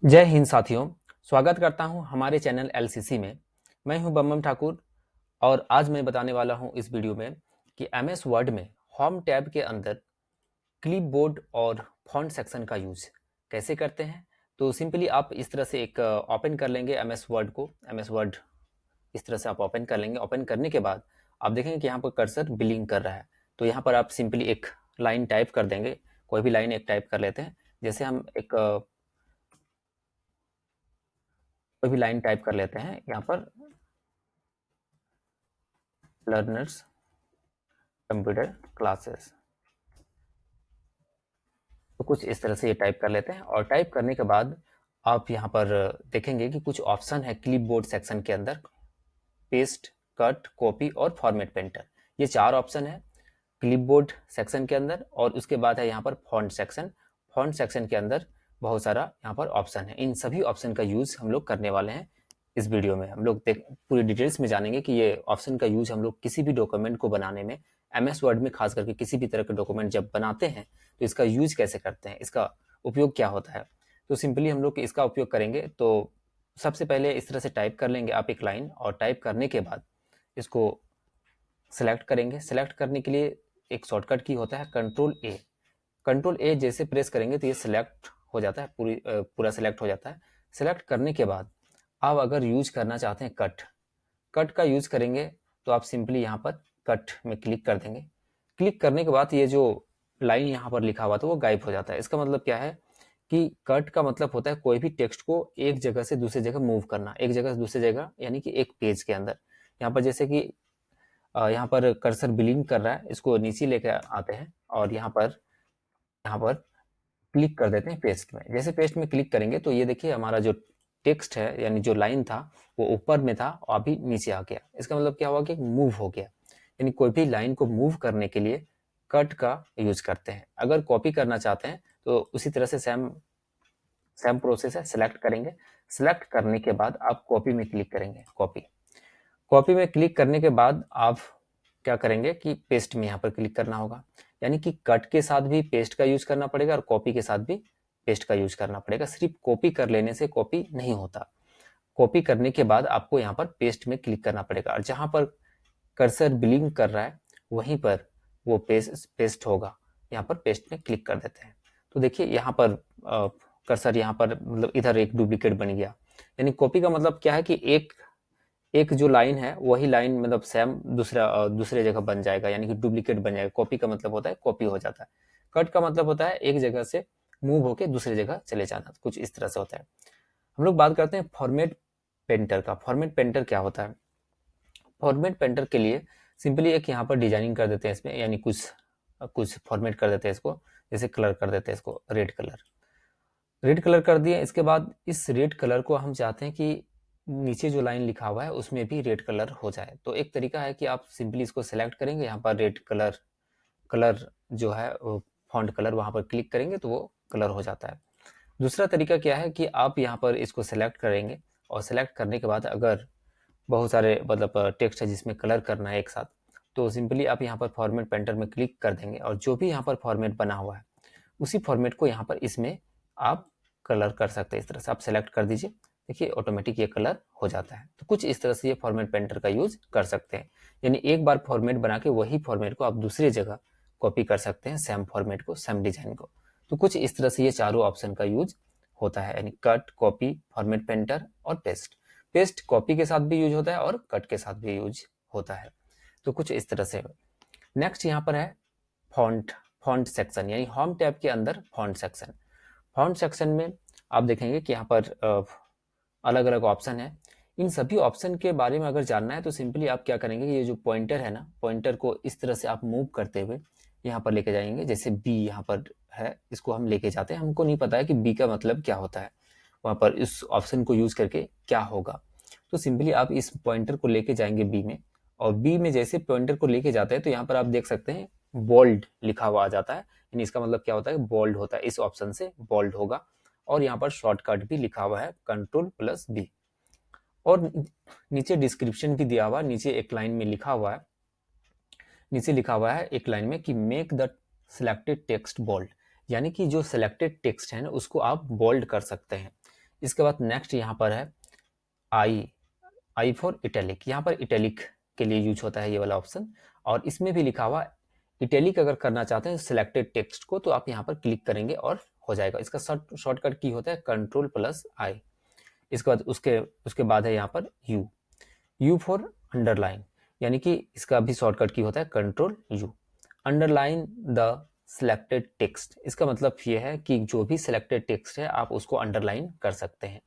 जय हिंद साथियों, स्वागत करता हूं हमारे चैनल एलसीसी में। मैं हूं बम्बम ठाकुर और आज मैं बताने वाला हूं इस वीडियो में कि एमएस वर्ड में होम टैब के अंदर क्लिपबोर्ड और फॉन्ट सेक्शन का यूज कैसे करते हैं। तो सिंपली आप इस तरह से एक ओपन कर लेंगे एमएस वर्ड को। एमएस वर्ड इस तरह से आप ओपन कर लेंगे। ओपन करने के बाद आप देखेंगे कि यहाँ पर कर्सर बिलिंग कर रहा है, तो यहाँ पर आप सिंपली एक लाइन टाइप कर देंगे। कोई भी लाइन एक टाइप कर लेते हैं। जैसे हम एक कोई भी लाइन टाइप कर लेते हैं यहाँ पर, लर्नर्स कंप्यूटर क्लासेस। तो कुछ इस तरह से ये टाइप कर लेते हैं और टाइप करने के बाद आप यहाँ पर देखेंगे कि कुछ ऑप्शन है क्लिपबोर्ड सेक्शन के अंदर। पेस्ट, कट, कॉपी और फॉर्मेट पेंटर, ये 4 ऑप्शन है क्लिपबोर्ड सेक्शन के अंदर। और उसके बाद है यहाँ पर फॉन्ट सेक्शन। फॉन्ट सेक्शन के अंदर बहुत सारा यहाँ पर ऑप्शन है। इन सभी ऑप्शन का यूज हम लोग करने वाले हैं इस वीडियो में। हम लोग पूरी डिटेल्स में जानेंगे कि ये ऑप्शन का यूज हम लोग किसी भी डॉक्यूमेंट को बनाने में, एमएस वर्ड में खास करके किसी भी तरह के डॉक्यूमेंट जब बनाते हैं तो इसका यूज कैसे करते हैं, इसका उपयोग क्या होता है। तो सिंपली हम लोग इसका उपयोग करेंगे। तो सबसे पहले इस तरह से टाइप कर लेंगे आप एक लाइन, और टाइप करने के बाद इसको सेलेक्ट करेंगे। सेलेक्ट करने के लिए एक शॉर्टकट की होता है कंट्रोल ए। कंट्रोल ए जैसे प्रेस करेंगे तो ये सिलेक्ट हो जाता है, पूरा सिलेक्ट हो जाता है। सिलेक्ट करने के बाद आप अगर यूज करना चाहते हैं कट, कट का यूज करेंगे तो आप सिंपली यहाँ पर कट में क्लिक कर देंगे। क्लिक करने के बाद ये जो लाइन यहाँ पर लिखा हुआ था वो गायब हो जाता है। इसका मतलब क्या है कि कट का मतलब होता है कोई भी टेक्स्ट को एक जगह से दूसरी जगह मूव करना, एक जगह से दूसरी जगह, यानी कि एक पेज के अंदर। यहाँ पर जैसे कि यहाँ पर कर्सर बिलिंग कर रहा है, इसको नीचे लेके आते हैं और यहाँ पर क्लिक कर देते हैं पेस्ट में। जैसे पेस्ट में क्लिक करेंगे तो ये देखिए हमारा जो टेक्स्ट है, यानी जो लाइन था वो ऊपर में था और अभी नीचे आ गया। इसका मतलब क्या हुआ कि मूव हो गया। यानी कोई भी लाइन को मूव करने के लिए कट का यूज करते हैं। अगर कॉपी करना चाहते हैं तो उसी तरह से सेम प्रोसेस है। सिलेक्ट करेंगे, सिलेक्ट करने के बाद आप कॉपी में क्लिक करेंगे। कॉपी कॉपी में क्लिक करने के बाद आप क्या करेंगे कि पेस्ट में यहाँ पर क्लिक करना होगा। यानी कि कट के साथ भी पेस्ट का यूज करना पड़ेगा और कॉपी के साथ भी पेस्ट का यूज करना पड़ेगा। सिर्फ कॉपी कर लेने से कॉपी नहीं होता। कॉपी करने के बाद आपको यहाँ पर पेस्ट में क्लिक करना पड़ेगा और जहां पर कर्सर बिलिंग कर रहा है वहीं पर वो पेस्ट होगा। यहाँ पर पेस्ट में क्लिक कर देते हैं तो देखिए यहाँ पर कर्सर यहाँ पर मतलब इधर एक डुप्लीकेट बन गया। यानी कॉपी का मतलब क्या है कि एक एक जो लाइन है वही लाइन मतलब सेम दूसरे जगह बन जाएगा, यानी कि डुप्लीकेट बन जाएगा। कॉपी का मतलब होता है कॉपी हो जाता है। कट का मतलब होता है एक जगह से मूव होके दूसरी जगह चले जाना, कुछ इस तरह से होता है। हम लोग बात करते हैं फॉर्मेट पेंटर का। फॉर्मेट पेंटर क्या होता है? फॉर्मेट पेंटर के लिए सिंपली एक यहाँ पर डिजाइनिंग कर देते हैं इसमें, यानी कुछ कुछ फॉर्मेट कर देते हैं इसको। जैसे कलर कर देते हैं इसको रेड कलर। रेड कलर कर दिए, इसके बाद इस रेड कलर को हम चाहते हैं कि नीचे जो लाइन लिखा हुआ है उसमें भी रेड कलर हो जाए। तो एक तरीका है कि आप सिंपली इसको सेलेक्ट करेंगे, यहाँ पर रेड कलर कलर जो है फॉन्ट कलर वहां पर क्लिक करेंगे तो वो कलर हो जाता है। दूसरा तरीका क्या है कि आप यहाँ पर इसको सेलेक्ट करेंगे और सेलेक्ट करने के बाद अगर बहुत सारे मतलब टेक्स्ट है जिसमें कलर करना है एक साथ, तो सिंपली आप यहाँ पर फॉर्मेट पेंटर में क्लिक कर देंगे और जो भी यहाँ पर फॉर्मेट बना हुआ है उसी फॉर्मेट को यहाँ पर इसमें आप कलर कर सकते हैं। इस तरह से आप सेलेक्ट कर दीजिए, देखिए ऑटोमेटिक ये कलर हो जाता है। तो कुछ इस तरह से ये फॉर्मेट पेंटर का यूज कर सकते हैं। यानी एक बार फॉर्मेट बना के वही फॉर्मेट को आप दूसरी जगह कॉपी कर सकते हैं, सेम फॉर्मेट को, सेम डिजाइन को। तो कुछ इस तरह से ये चारों ऑप्शन का यूज होता है, यानी कट, कॉपी, फॉर्मेट पेंटर और पेस्ट। पेस्ट कॉपी के साथ भी यूज होता है और कट के साथ भी यूज होता है। तो कुछ इस तरह से। नेक्स्ट यहाँ पर है फॉन्ट फॉन्ट सेक्शन, यानी होम टैब के अंदर फॉन्ट सेक्शन। फॉन्ट सेक्शन में आप देखेंगे कि यहाँ पर अलग अलग ऑप्शन है। इन सभी ऑप्शन के बारे में अगर जानना है तो सिंपली आप क्या करेंगे कि ये जो पॉइंटर है ना, पॉइंटर को इस तरह से आप मूव करते हुए यहाँ पर लेके जाएंगे। जैसे बी यहाँ पर है, इसको हम लेके जाते हैं। हमको नहीं पता है कि बी का मतलब क्या होता है, वहां पर इस ऑप्शन को यूज करके क्या होगा। तो सिंपली आप इस पॉइंटर को लेके जाएंगे बी में, और बी में जैसे पॉइंटर को लेके जाते हैं तो यहाँ पर आप देख सकते हैं बोल्ड लिखा हुआ आ जाता है। यानी इसका मतलब क्या होता है, बोल्ड होता है। इस ऑप्शन से बोल्ड होगा। और यहाँ पर शॉर्टकट भी लिखा हुआ है Ctrl+B। और नीचे डिस्क्रिप्शन भी दिया हुआ, नीचे एक लाइन में लिखा हुआ है, नीचे लिखा हुआ है एक लाइन में कि make the selected text bold. यानी कि जो सिलेक्टेड टेक्स्ट है ना उसको आप बोल्ड कर सकते हैं। इसके बाद नेक्स्ट यहाँ पर है आई फॉर इटैलिक। यहाँ पर इटैलिक के लिए यूज होता है ये वाला ऑप्शन, और इसमें भी लिखा हुआ इटैलिक अगर करना चाहते हैं सिलेक्टेड टेक्स्ट को तो आप यहाँ पर क्लिक करेंगे और हो जाएगा। इसका शॉर्टकट की होता है Ctrl+I। इसके बाद उसके बाद है यहाँ पर यू फॉर अंडरलाइन, यानी कि इसका भी शॉर्टकट की होता है Ctrl+U। Underline the selected text, इसका मतलब ये है कि जो भी सिलेक्टेड टेक्स्ट है आप उसको अंडरलाइन कर सकते हैं,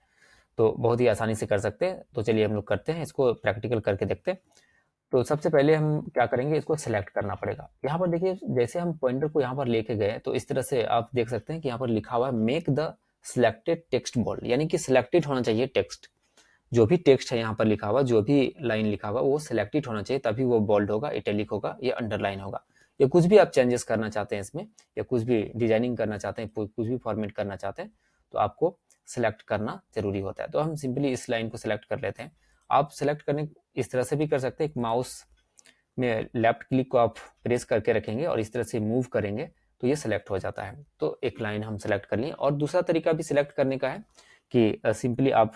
तो बहुत ही आसानी से कर सकते हैं। तो चलिए हम लोग करते हैं, इसको प्रैक्टिकल करके देखते हैं। तो सबसे पहले हम क्या करेंगे, इसको सिलेक्ट करना पड़ेगा। यहाँ पर देखिए जैसे हम पॉइंटर को यहाँ पर लेके गए तो इस तरह से आप देख सकते हैं कि यहाँ पर लिखा हुआ है make the selected text bold, यानी कि सिलेक्टेड होना चाहिए टेक्स्ट। जो भी टेक्स्ट है यहाँ पर लिखा हुआ, जो भी लाइन लिखा हुआ वो सिलेक्टेड होना चाहिए, तभी वो बोल्ड होगा, इटैलिक होगा, या अंडरलाइन होगा। या कुछ भी आप चेंजेस करना चाहते हैं इसमें, या कुछ भी डिजाइनिंग करना चाहते हैं, कुछ भी फॉर्मेट करना चाहते हैं तो आपको सिलेक्ट करना जरूरी होता है। तो हम सिंपली इस लाइन को सिलेक्ट कर लेते हैं। आप सिलेक्ट करने इस तरह से भी कर सकते हैं, एक माउस में लेफ्ट क्लिक को आप प्रेस करके रखेंगे और इस तरह से मूव करेंगे तो ये सिलेक्ट हो जाता है। तो एक लाइन हम सिलेक्ट कर लिए। और दूसरा तरीका भी सिलेक्ट करने का है कि सिंपली आप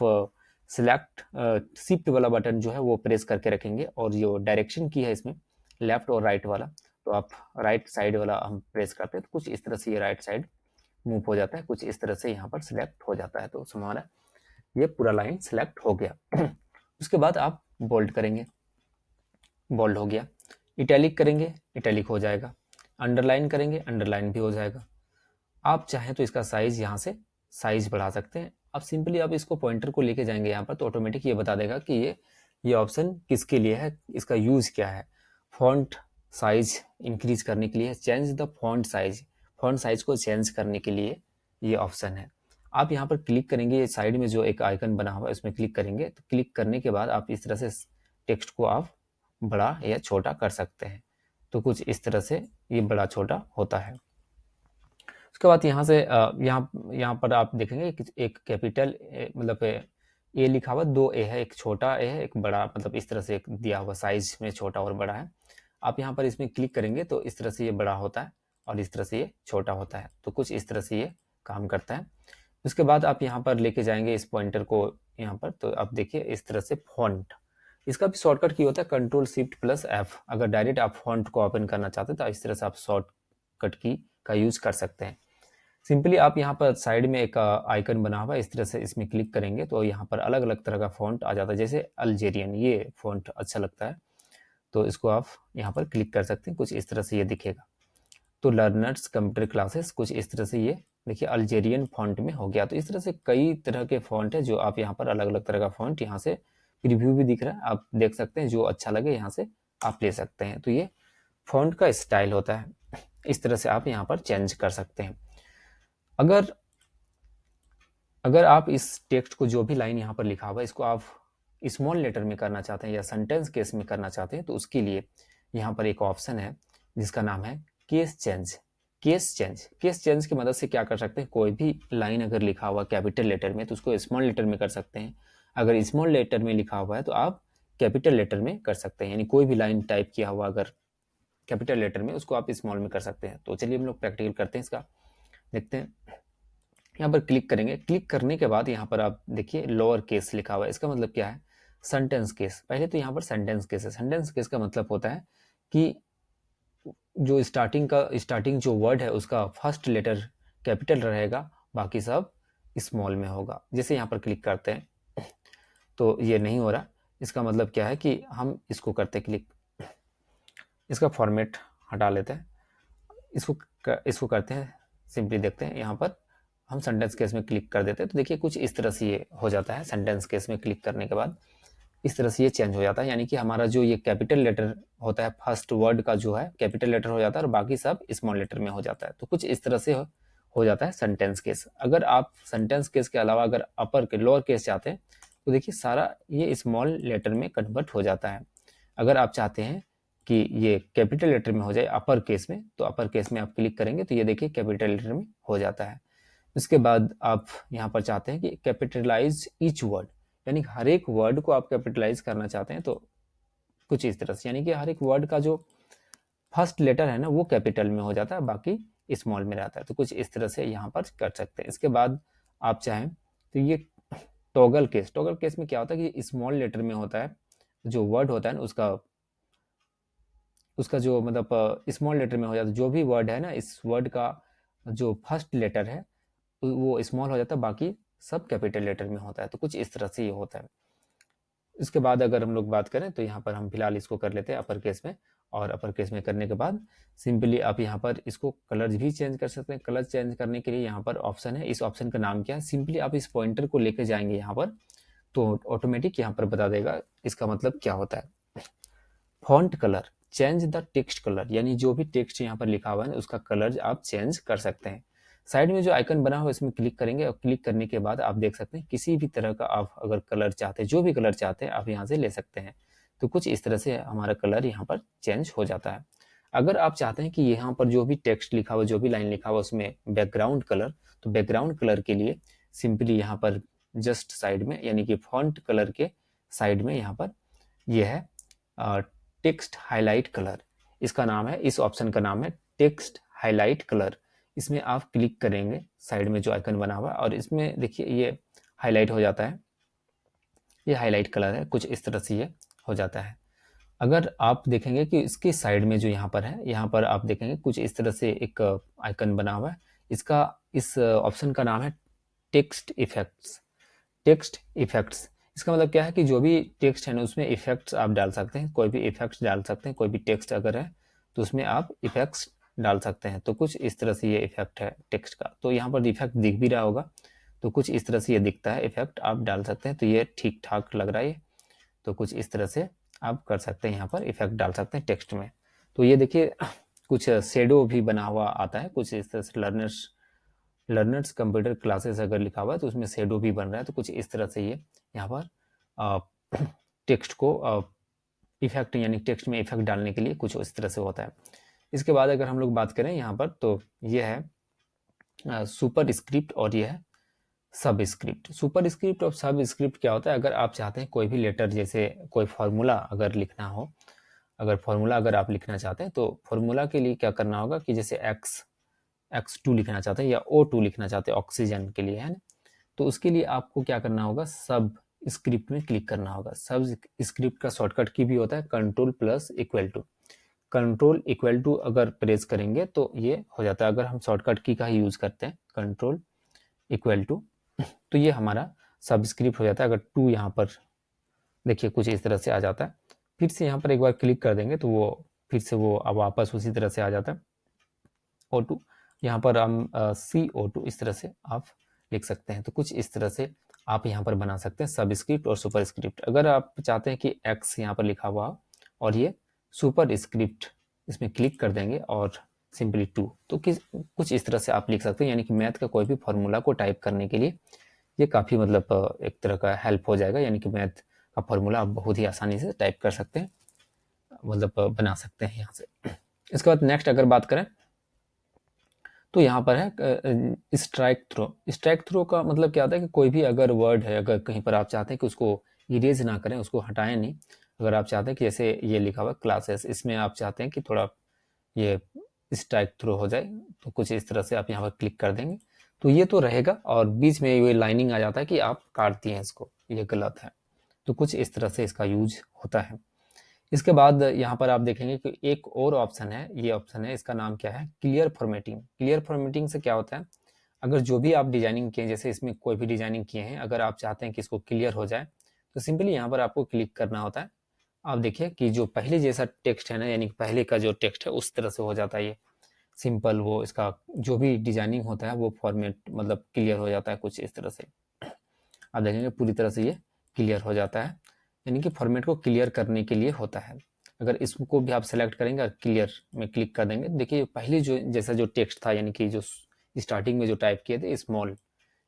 सिलेक्ट शिफ्ट वाला बटन जो है वो प्रेस करके रखेंगे, और जो डायरेक्शन की है इसमें लेफ्ट और राइट वाला, तो आप राइट साइड वाला हम प्रेस करते हैं तो कुछ इस तरह से ये राइट साइड मूव हो जाता है, कुछ इस तरह से यहाँ पर सिलेक्ट हो जाता है। तो हमारा ये पूरा लाइन सिलेक्ट हो गया। उसके बाद आप बोल्ड करेंगे, बोल्ड हो गया। इटैलिक करेंगे, इटैलिक हो जाएगा। अंडरलाइन करेंगे, अंडरलाइन भी हो जाएगा। आप चाहें तो इसका साइज यहाँ से साइज बढ़ा सकते हैं। अब सिंपली आप इसको पॉइंटर को लेके जाएंगे यहाँ पर तो ऑटोमेटिक ये बता देगा कि ये ऑप्शन किसके लिए है, इसका यूज क्या है। फॉन्ट साइज इंक्रीज करने के लिए, चेंज द फॉन्ट साइज को चेंज करने के लिए ये ऑप्शन है। आप यहाँ पर क्लिक करेंगे, साइड में जो एक आइकन बना हुआ है उसमें क्लिक करेंगे, तो क्लिक करने के बाद आप इस तरह से टेक्स्ट को आप बड़ा या छोटा कर सकते हैं। तो कुछ इस तरह से ये बड़ा छोटा होता है। उसके बाद यहाँ से यहाँ पर आप देखेंगे कि एक कैपिटल मतलब ए लिखा हुआ, दो ए है, एक छोटा ए है एक बड़ा, मतलब इस तरह से एक दिया हुआ साइज में छोटा और बड़ा है। आप यहाँ पर इसमें क्लिक करेंगे तो इस तरह से ये बड़ा होता है और इस तरह से ये छोटा होता है। तो कुछ इस तरह से ये काम करता है। उसके बाद आप यहाँ पर लेके जाएंगे इस पॉइंटर को यहाँ पर, तो आप देखिए इस तरह से फॉन्ट, इसका भी शॉर्टकट की होता है Ctrl+Shift+F। अगर डायरेक्ट आप फॉन्ट को ओपन करना चाहते हैं तो इस तरह से आप शॉर्टकट की का यूज कर सकते हैं। सिंपली आप यहाँ पर साइड में एक आइकन बना हुआ है, इस तरह से इसमें क्लिक करेंगे तो यहाँ पर अलग अलग तरह का फॉन्ट आ जाता है। जैसे अल्जेरियन, ये फॉन्ट अच्छा लगता है तो इसको आप यहाँ पर क्लिक कर सकते हैं, कुछ इस तरह से ये दिखेगा। तो लर्नर्स कंप्यूटर क्लासेस, कुछ इस तरह से ये देखिए अल्जेरियन फॉन्ट में हो गया। तो इस तरह से कई तरह के फॉन्ट है जो आप यहाँ पर अलग अलग तरह का फॉन्ट, यहाँ से प्रीव्यू भी दिख रहा है, आप देख सकते हैं, जो अच्छा लगे यहाँ से आप ले सकते हैं। तो ये फॉन्ट का स्टाइल होता है, इस तरह से आप यहाँ पर चेंज कर सकते हैं। अगर आप इस टेक्स्ट को, जो भी लाइन यहाँ पर लिखा हुआ है, इसको आप स्मॉल लेटर में करना चाहते हैं या सेंटेंस केस में करना चाहते हैं तो उसके लिए यहाँ पर एक ऑप्शन है जिसका नाम है केस चेंज। केस चेंज की मदद से क्या कर सकते हैं, कोई भी लाइन अगर लिखा हुआ कैपिटल लेटर में तो उसको स्मॉल लेटर में कर सकते हैं। अगर स्मॉल लेटर में लिखा हुआ है तो आप कैपिटल लेटर में कर सकते हैं, यानी कोई भी लाइन टाइप किया हुआ अगर कैपिटल लेटर में उसको आप स्मॉल में कर सकते हैं। तो चलिए हम लोग प्रैक्टिकल करते हैं इसका, देखते हैं। यहाँ पर क्लिक करेंगे, क्लिक करने के बाद यहाँ पर आप देखिए लोअर केस लिखा हुआ है, इसका मतलब क्या है, सेंटेंस केस। पहले तो यहाँ पर सेंटेंस केस है। सेंटेंस केस का मतलब होता है कि जो स्टार्टिंग जो वर्ड है उसका फर्स्ट लेटर कैपिटल रहेगा, बाकी सब स्मॉल में होगा। जैसे यहाँ पर क्लिक करते हैं तो ये नहीं हो रहा, इसका मतलब क्या है कि हम इसको करते क्लिक, इसका फॉर्मेट हटा लेते हैं, इसको करते हैं सिंपली, देखते हैं यहाँ पर हम सेंटेंस केस में क्लिक कर देते हैं तो देखिए कुछ इस तरह से ये हो जाता है। सेंटेंस केस में क्लिक करने के बाद इस तरह से ये चेंज हो जाता है, यानी कि हमारा जो ये कैपिटल लेटर होता है फर्स्ट वर्ड का जो है कैपिटल लेटर हो जाता है और बाकी सब स्मॉल लेटर में हो जाता है। तो कुछ इस तरह से हो जाता है सेंटेंस केस। अगर आप सेंटेंस केस के अलावा अगर अपर के लोअर केस चाहते हैं तो देखिए सारा ये स्मॉल लेटर में कन्वर्ट हो जाता है। अगर आप चाहते हैं कि ये कैपिटल लेटर में हो जाए अपर केस में, तो अपर केस में आप क्लिक करेंगे तो ये देखिए कैपिटल लेटर में हो जाता है। उसके बाद आप यहाँ पर चाहते हैं कि कैपिटलाइज ईच वर्ड, यानी हर एक वर्ड को आप कैपिटलाइज करना चाहते हैं तो कुछ इस तरह से, यानी कि हर एक वर्ड का जो फर्स्ट लेटर है ना वो कैपिटल में हो जाता है, बाकी स्मॉल में रहता है। तो कुछ इस तरह से यहाँ पर कर सकते हैं। इसके बाद आप चाहें तो ये टॉगल केस में क्या होता है कि स्मॉल लेटर में होता है, जो वर्ड होता है ना उसका जो मतलब स्मॉल लेटर में हो जाता है, जो भी वर्ड है ना इस वर्ड का जो फर्स्ट लेटर है वो स्मॉल हो जाता है, बाकी सब कैपिटल लेटर में होता है। तो कुछ इस तरह से ये होता है। इसके बाद अगर हम लोग बात करें तो यहाँ पर हम फिलहाल इसको कर लेते हैं अपर केस में, और अपर केस में करने के बाद सिंपली आप यहाँ पर इसको कलर भी चेंज कर सकते हैं। कलर चेंज करने के लिए यहाँ पर ऑप्शन है, इस ऑप्शन का नाम क्या है, सिंपली आप इस पॉइंटर को लेके जाएंगे यहाँ पर तो ऑटोमेटिक यहाँ पर बता देगा इसका मतलब क्या होता है। Font colour, change the text colour, यानी जो भी टेक्स्ट यहाँ पर लिखा हुआ है उसका कलर आप चेंज कर सकते हैं। साइड में जो आइकन बना हुआ है इसमें क्लिक करेंगे और क्लिक करने के बाद आप देख सकते हैं किसी भी तरह का आप अगर कलर चाहते हैं, जो भी कलर चाहते हैं आप यहाँ से ले सकते हैं। तो कुछ इस तरह से हमारा कलर यहाँ पर चेंज हो जाता है। अगर आप चाहते हैं कि यहाँ पर जो भी टेक्स्ट लिखा हुआ, जो भी लाइन लिखा हुआ उसमें बैकग्राउंड कलर, तो बैकग्राउंड कलर के लिए सिंपली यहाँ पर जस्ट साइड में यानी कि फॉन्ट कलर के साइड में यहाँ पर यह है टेक्स्ट हाईलाइट कलर, इसका नाम है, इस ऑप्शन का नाम है टेक्स्ट हाईलाइट कलर। इसमें आप क्लिक करेंगे, साइड में जो आइकन बना हुआ है और इसमें देखिए ये हाईलाइट हो जाता है, ये हाईलाइट कलर है, कुछ इस तरह से ये हो जाता है। अगर आप देखेंगे कि इसके साइड में जो यहाँ पर है, यहाँ पर आप देखेंगे कुछ इस तरह से एक आइकन बना हुआ है, इसका इस ऑप्शन का नाम है टेक्स्ट इफेक्ट्स। टेक्स्ट इफेक्ट्स इसका मतलब क्या है कि जो भी टेक्स्ट है ना उसमें इफेक्ट्स आप डाल सकते हैं, कोई भी इफेक्ट्स डाल सकते हैं, कोई भी टेक्स्ट अगर है तो उसमें आप इफेक्ट्स डाल सकते हैं। तो कुछ इस तरह से ये इफेक्ट है टेक्स्ट का, तो यहाँ पर इफेक्ट दिख भी रहा होगा, तो कुछ इस तरह से ये दिखता है, इफेक्ट आप डाल सकते हैं। तो ये ठीक ठाक लग रहा है, तो कुछ इस तरह से आप कर सकते हैं, यहाँ पर इफेक्ट डाल सकते हैं टेक्स्ट में। तो ये देखिए कुछ शेडो भी बना हुआ आता है, कुछ इस तरह से लर्नर्स कंप्यूटर क्लासेस अगर लिखा हुआ है तो उसमें शेडो भी बन रहा है। तो कुछ इस तरह से ये यहाँ पर टेक्स्ट को इफेक्ट यानी टेक्स्ट में इफेक्ट डालने के लिए कुछ इस तरह से होता है। इसके बाद अगर हम लोग बात करें यहाँ पर तो ये है सुपर स्क्रिप्ट और ये है सब स्क्रिप्ट। सुपर स्क्रिप्ट और सब स्क्रिप्ट क्या होता है, अगर आप चाहते हैं कोई भी लेटर, जैसे कोई फॉर्मूला अगर लिखना हो, अगर आप लिखना चाहते हैं तो फॉर्मूला के लिए क्या करना होगा कि जैसे X2 लिखना चाहते हैं या O2 लिखना चाहते हैं ऑक्सीजन के लिए, है ना, तो उसके लिए आपको क्या करना होगा, सब स्क्रिप्ट में क्लिक करना होगा। सब स्क्रिप्ट का शॉर्टकट की भी होता है control plus equal to. Control equal to अगर प्रेस करेंगे तो ये हो जाता है, अगर हम शॉर्टकट की का ही यूज करते हैं कंट्रोल इक्वल टू, तो ये हमारा सबस्क्रिप्ट हो जाता है। अगर टू यहाँ पर देखिए कुछ इस तरह से आ जाता है, फिर से यहाँ पर एक बार क्लिक कर देंगे तो वो फिर से वो अब वापस उसी तरह से आ जाता है O2। यहाँ पर हम CO2 इस तरह से आप लिख सकते हैं। तो कुछ इस तरह से आप यहाँ पर बना सकते हैं सबस्क्रिप्ट और सुपर स्क्रिप्ट। अगर आप चाहते हैं कि X यहाँ पर लिखा हुआ और ये सुपर स्क्रिप्ट, इसमें क्लिक कर देंगे और सिंपली 2, तो कुछ इस तरह से आप लिख सकते हैं। यानी कि मैथ का कोई भी फॉर्मूला को टाइप करने के लिए ये काफ़ी मतलब एक तरह का हेल्प हो जाएगा। यानी कि मैथ का फॉर्मूला आप बहुत ही आसानी से टाइप कर सकते हैं, मतलब बना सकते हैं यहाँ से। इसके बाद नेक्स्ट अगर बात करें तो यहाँ पर है स्ट्राइक थ्रो। स्ट्राइक थ्रो का मतलब क्या होता है कि कोई भी अगर वर्ड है, अगर कहीं पर आप चाहते हैं कि उसको इरेज ना करें, उसको हटाएं नहीं, अगर आप चाहते हैं कि जैसे ये लिखा हुआ क्लासेस, इसमें आप चाहते हैं कि थोड़ा ये स्ट्राइक थ्रो हो जाए, तो कुछ इस तरह से आप यहाँ पर क्लिक कर देंगे तो ये तो रहेगा, और बीच में ये लाइनिंग आ जाता है कि आप काट दिए इसको, ये गलत है। तो कुछ इस तरह से इसका यूज होता है। इसके बाद यहाँ पर आप देखेंगे कि एक और ऑप्शन है, ये ऑप्शन है, इसका नाम क्या है, क्लियर फॉर्मेटिंग। क्लियर फॉर्मेटिंग से क्या होता है, अगर जो भी आप डिजाइनिंग किए, जैसे इसमें कोई भी डिजाइनिंग किए हैं, अगर आप चाहते हैं कि इसको क्लियर हो जाए तो सिंपली यहाँ पर आपको क्लिक करना होता है। आप देखिए कि जो पहले जैसा टेक्स्ट है ना, यानी पहले का जो टेक्स्ट है उस तरह से हो जाता है ये सिंपल, वो इसका जो भी डिजाइनिंग होता है वो फॉर्मेट मतलब क्लियर हो जाता है कुछ इस तरह से। आप देखेंगे पूरी तरह से ये क्लियर हो जाता है, यानी कि फॉर्मेट को क्लियर करने के लिए होता है। अगर इसको भी आप सेलेक्ट करेंगे और क्लियर में क्लिक कर देंगे, देखिए पहले जो जैसा जो टेक्स्ट था, यानी कि जो स्टार्टिंग में जो टाइप किए थे स्मॉल,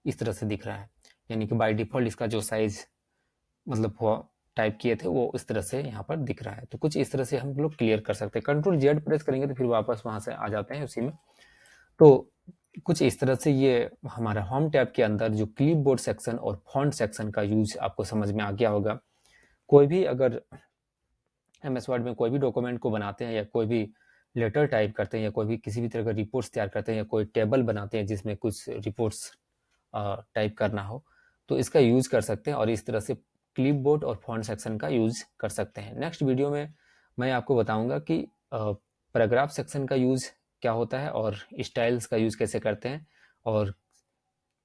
इस तरह से दिख रहा है। यानी कि बाय डिफॉल्ट इसका जो साइज मतलब टाइप किए थे वो इस तरह से यहाँ पर दिख रहा है। तो कुछ इस तरह से हम लोग क्लियर कर सकते हैं। कंट्रोल जेड प्रेस करेंगे तो फिर वापस वहां से आ जाते हैं उसी में। तो कुछ इस तरह से ये हमारा होम टैब के अंदर जो क्लिपबोर्ड सेक्शन और फॉन्ट सेक्शन का यूज आपको समझ में आ गया होगा। कोई भी अगर MS वर्ड में कोई भी डॉक्यूमेंट को बनाते हैं या कोई भी लेटर टाइप करते हैं या कोई भी किसी भी तरह का रिपोर्ट्स तैयार करते हैं या कोई टेबल बनाते हैं जिसमें कुछ रिपोर्ट्स टाइप करना हो, तो इसका यूज़ कर सकते हैं और इस तरह से क्लिपबोर्ड और फॉन्ट सेक्शन का यूज़ कर सकते हैं। नेक्स्ट वीडियो में मैं आपको बताऊंगा कि पैराग्राफ सेक्शन का यूज़ क्या होता है और स्टाइल्स का यूज़ कैसे करते हैं, और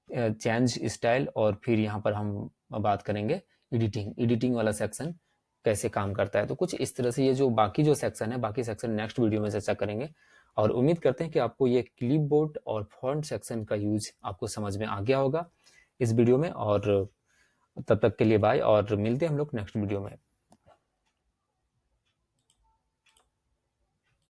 चेंज स्टाइल, और फिर यहाँ पर हम बात करेंगे एडिटिंग वाला सेक्शन कैसे काम करता है। तो कुछ इस तरह से ये जो बाकी जो सेक्शन है, बाकी सेक्शन नेक्स्ट वीडियो में चर्चा करेंगे। और उम्मीद करते हैं कि आपको ये क्लिपबोर्ड और फॉन्ट सेक्शन का यूज आपको समझ में आ गया होगा इस वीडियो में। और तब तक के लिए बाय, और मिलते हैं हम लोग नेक्स्ट वीडियो में।